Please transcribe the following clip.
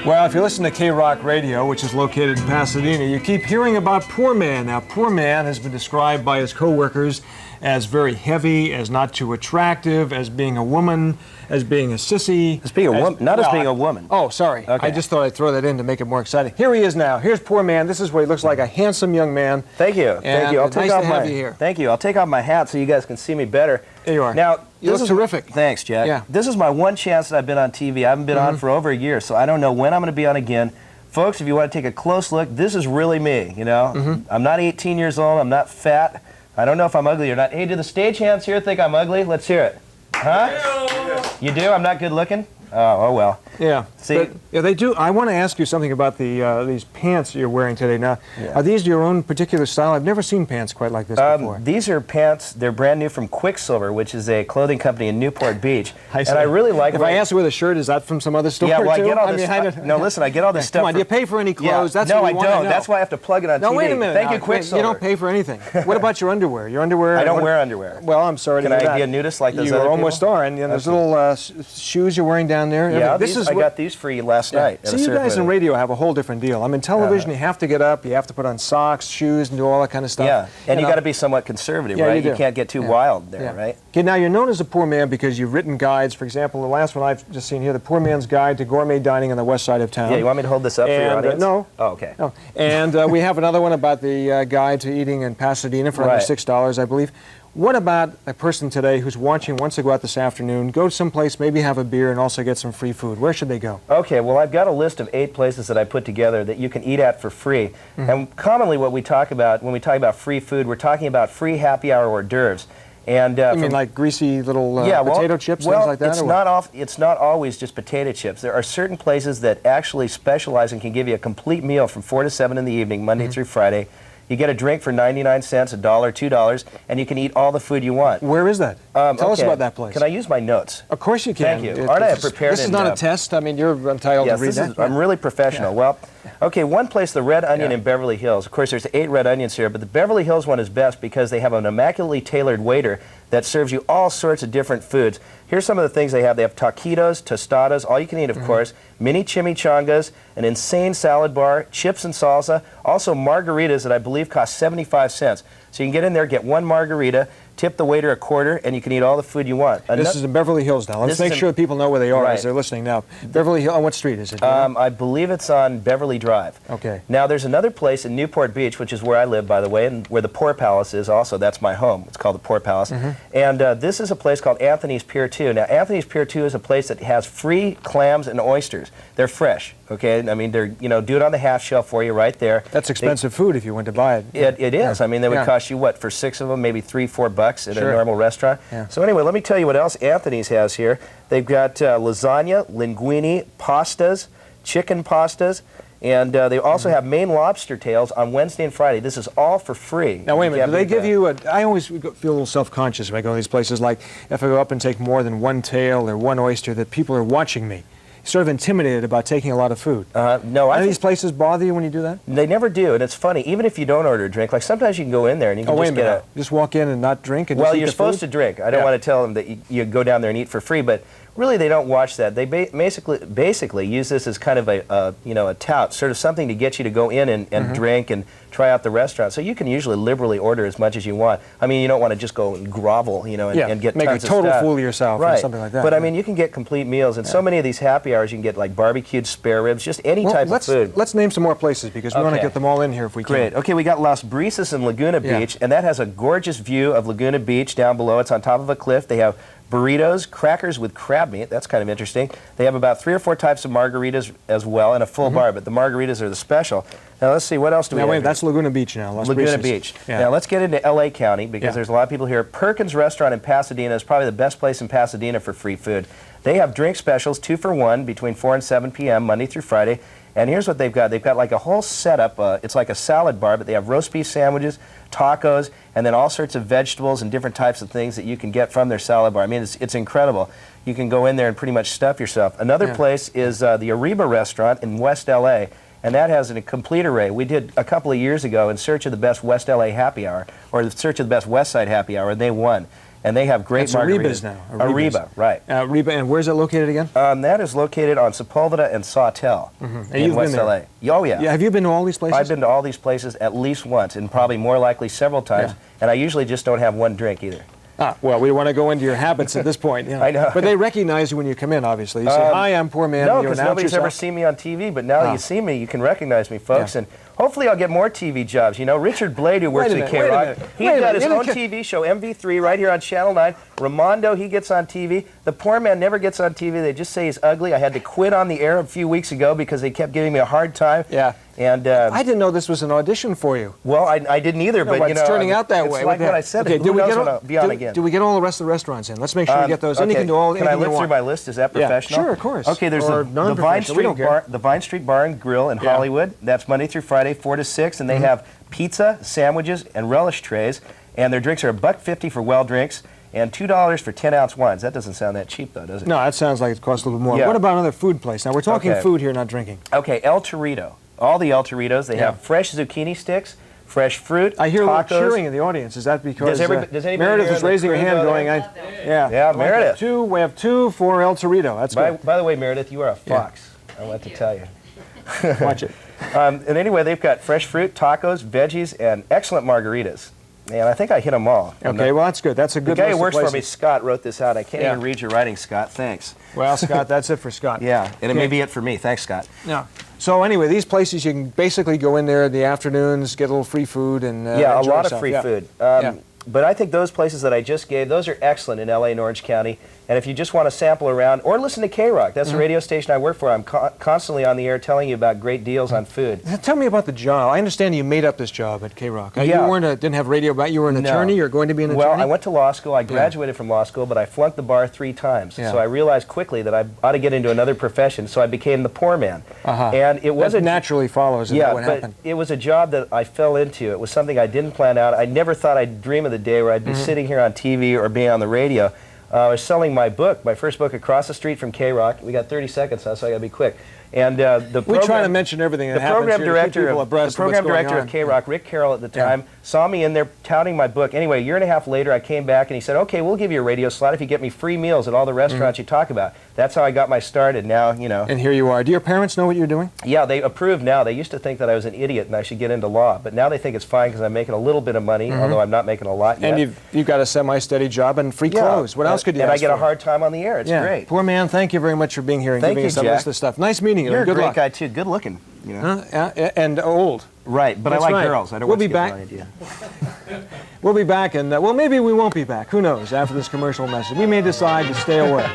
Well, if you listen to KROQ Radio, which is located in Pasadena, you keep hearing about Poor Man. Now, Poor Man has been described by his co-workers as very heavy, as not too attractive, as being a woman, as being a sissy. As being a woman, not as being a woman. Oh, sorry. Okay. I just thought I'd throw that in to make it more exciting. Here he is now. Here's Poor Man. This is what he looks like, a handsome young man. Thank you. Thank you. I'll take off have you here. Thank you. I'll take off my hat so you guys can see me better. There you are. Now, you look terrific. Thanks, Jack. Yeah. This is my one chance that I've been on TV. I haven't been on for over a year, so I don't know when I'm going to be on again. Folks, if you want to take a close look, this is really me, you know. I'm not 18 years old. I'm not fat. I don't know if I'm ugly or not. Hey, do the stagehands here think I'm ugly? Let's hear it. Huh? You do? I'm not good looking? Oh well. Yeah. See? Yeah, they do. I want to ask you something about these pants you're wearing today. Now, are these your own particular style? I've never seen pants quite like this before. These are pants. They're brand new from Quicksilver, which is a clothing company in Newport Beach. And I really like them. If I ask you with a shirt, is that from some other store? Yeah, well, too? I get all this. No, listen, I get all this stuff. Come on, do you pay for any clothes? Yeah. That's no, what we I don't. Know. That's why I have to plug it on TV. No, wait a minute. Thank you, Quicksilver. You don't pay for anything. What about your underwear? Your underwear? I don't wear underwear. Well, I'm sorry to hear that. Can I be a nudist like those other people? You almost are. And there's little shoes you're wearing down there. Yeah, I got these for you last night. See, you guys in radio have a whole different deal. I mean, television, you have to get up, you have to put on socks, shoes, and do all that kind of stuff. Yeah, and you got to be somewhat conservative, right? You can't get too wild there, right? Okay, now you're known as a poor man because you've written guides. For example, the last one I've just seen here, The Poor Man's Guide to Gourmet Dining on the West Side of Town. Yeah, you want me to hold this up for your audience? No. Oh, okay. No. And we have another one about the guide to eating in Pasadena for under $6, I believe. What about a person today who's watching, wants to go out this afternoon, go someplace, maybe have a beer, and also get some free food? Where should they go? Okay, well, I've got a list of 8 places that I put together that you can eat at for free. And commonly what we talk about, when we talk about free food, we're talking about free happy hour hors d'oeuvres. And you mean like greasy little potato chips, things like that? It's not always just potato chips. There are certain places that actually specialize and can give you a complete meal from 4 to 7 in the evening, Monday through Friday. You get a drink for 99 cents, $1, $2, and you can eat all the food you want. Where is that? Tell us about that place. Can I use my notes? Of course you can. Thank you. Aren't I prepared? This is not a test. I mean, you're entitled to read that. I'm really professional. Well, okay, one place, the Red Onion in Beverly Hills. Of course, there's 8 Red Onions here, but the Beverly Hills one is best because they have an immaculately tailored waiter that serves you all sorts of different foods. Here's some of the things they have. They have taquitos, tostadas, all you can eat, of course, mini chimichangas, an insane salad bar, chips and salsa, also margaritas that I believe cost 75 cents. So you can get in there, get 1 margarita, tip the waiter $0.25, and you can eat all the food you want. This is in Beverly Hills now. Let's make sure people know where they are as they're listening now. Beverly Hills, on what street is it? I believe it's on Beverly Drive. Okay. Now, there's another place in Newport Beach, which is where I live, by the way, and where the Poor Palace is also. That's my home. It's called the Poor Palace. And this is a place called Anthony's Pier 2. Now, Anthony's Pier 2 is a place that has free clams and oysters. They're fresh, okay? I mean, they're, do it on the half shell for you right there. That's expensive food if you went to buy it. It is. I mean, they would cost you, what, for 6 of them, maybe $3, $4 at a normal restaurant. So anyway, let me tell you what else Anthony's has here. They've got lasagna, linguine, pastas, chicken pastas, and they also have Maine lobster tails on Wednesday and Friday. This is all for free. Now, wait a minute. Do they give you I always feel a little self-conscious when I go to these places, like if I go up and take more than 1 tail or 1 oyster, that people are watching me. Sort of intimidated about taking a lot of food. No, I think these places bother you when you do that? They never do, and it's funny. Even if you don't order a drink, like sometimes you can go in there and you can just walk in and not drink and just eat the food? Well, you're supposed to drink. I don't want to tell them that you go down there and eat for free, but really they don't watch that. They basically use this as kind of a tout, sort of something to get you to go in and drink and try out the restaurant. So you can usually liberally order as much as you want. I mean, you don't want to just go and grovel, and get make tons a total of stuff. fool of yourself or something like that. But I mean, you can get complete meals, and so many of these happy hours you can get like barbecued spare ribs, just any type of food. Let's name some more places because we want to get them all in here if we can. Great. Okay, we got Las Brisas in Laguna Beach, and that has a gorgeous view of Laguna Beach down below. It's on top of a cliff. They have burritos, crackers with crab meat. That's kind of interesting. They have about 3 or 4 types of margaritas as well, and a full bar, but the margaritas are the special. Now, let's see, what else do we have? Wait, that's Laguna Beach now. Laguna Beach. Now, let's get into L.A. County, because there's a lot of people here. Perkins Restaurant in Pasadena is probably the best place in Pasadena for free food. They have drink specials, 2 for $1, between 4 and 7 p.m., Monday through Friday. And here's what they've got. They've got like a whole setup. It's like a salad bar, but they have roast beef sandwiches, tacos, and then all sorts of vegetables and different types of things that you can get from their salad bar. I mean, it's incredible. You can go in there and pretty much stuff yourself. Another place is the Ariba Restaurant in West L.A., and that has a complete array. We did a couple of years ago in search of the best West LA happy hour, or in search of the best West Side happy hour, and they won. and they have great margaritas. Arribas now. Arriba, right. Arriba, and where's it located again? That is located on Sepulveda and Sawtell in West LA. Oh, yeah. Have you been to all these places? I've been to all these places at least once, and probably more likely several times, and I usually just don't have one drink either. Well, we want to go into your habits at this point. You know. I know. But they recognize you when you come in, obviously. You say, hi, I'm Poor Man. No, because nobody's ever seen me on TV, but now that you see me, you can recognize me, folks. And hopefully I'll get more TV jobs. You know, Richard Blade, who works at KROQ, he's got his own TV show, MV3, right here on Channel 9. Ramondo, he gets on TV. The Poor Man never gets on TV. They just say he's ugly. I had to quit on the air a few weeks ago because they kept giving me a hard time. Yeah. And I didn't know this was an audition for you. Well, I didn't either, but you know, it's turning out that way. It's like what I said. Okay, who knows when I'll be on again? Do we get all the rest of the restaurants in? Let's make sure we get those. Okay. Can I lift through my list? Is that professional? Yeah, sure, of course. Okay, there's the Vine Street Bar and Grill in Hollywood. That's Monday through Friday, 4 to 6, and they have pizza, sandwiches, and relish trays. And their drinks are $1.50 for well drinks and $2 for 10-ounce wines. That doesn't sound that cheap, though, does it? No, that sounds like it costs a little bit more. What about another food place? Now, we're talking food here, not drinking. Okay, El Torito. All the El Toritos, they have fresh zucchini sticks, fresh fruit, I hear tacos. a lot of cheering in the audience. Is that because does Meredith is raising her hand going, yeah, Meredith. We have two for El Torito. That's good. By the way, Meredith, you are a fox. I want to tell you. Watch it. And anyway, they've got fresh fruit, tacos, veggies, and excellent margaritas. And I think I hit them all. Okay, well, that's good. That's a good The guy list who works of for places. me, Scott, wrote this out. I can't even read your writing, Scott. Thanks. Well, Scott, that's it for Scott. Yeah, and it may be it for me. Thanks, Scott. Yeah. So anyway, these places, you can basically go in there in the afternoons, get a little free food, and yeah, a lot of free food. But I think those places that I just gave, those are excellent in LA and Orange County. And if you just want to sample around, or listen to KROQ, that's the radio station I work for. I'm constantly on the air telling you about great deals on food. Tell me about the job. I understand you made up this job at KROQ. You didn't have radio, but you were an attorney? You're going to be an attorney? Well, I went to law school. I graduated from law school, but I flunked the bar 3 times. So I realized quickly that I ought to get into another profession, so I became the poor man. And it was naturally follows. Yeah, what but happened. It was a job that I fell into. It was something I didn't plan out. I never thought I'd dream of the day where I'd be sitting here on TV or being on the radio. I was selling my book, my first book, Across the Street from KROQ. We got 30 seconds now, so I got to be quick. And we try to mention everything that happens here. The program director of KROQ, Rick Carroll at the time, saw me in there touting my book. Anyway, a year and a half later, I came back and he said, "Okay, we'll give you a radio slot if you get me free meals at all the restaurants you talk about." That's how I got my start, and now, you know. And here you are. Do your parents know what you're doing? Yeah, they approve now. They used to think that I was an idiot and I should get into law, but now they think it's fine because I'm making a little bit of money, although I'm not making a lot yet. And you've got a semi-steady job and free clothes. What else could you ask for? And I get a hard time on the air. It's great. Poor man, thank you very much for being here and giving us some of this stuff. Nice meeting you. You're Good a great luck. guy too. Good looking. You know? And old. Right, but I like girls. I don't want to get the wrong idea. We'll be back, and well, maybe we won't be back. Who knows? After this commercial message, we may decide to stay away.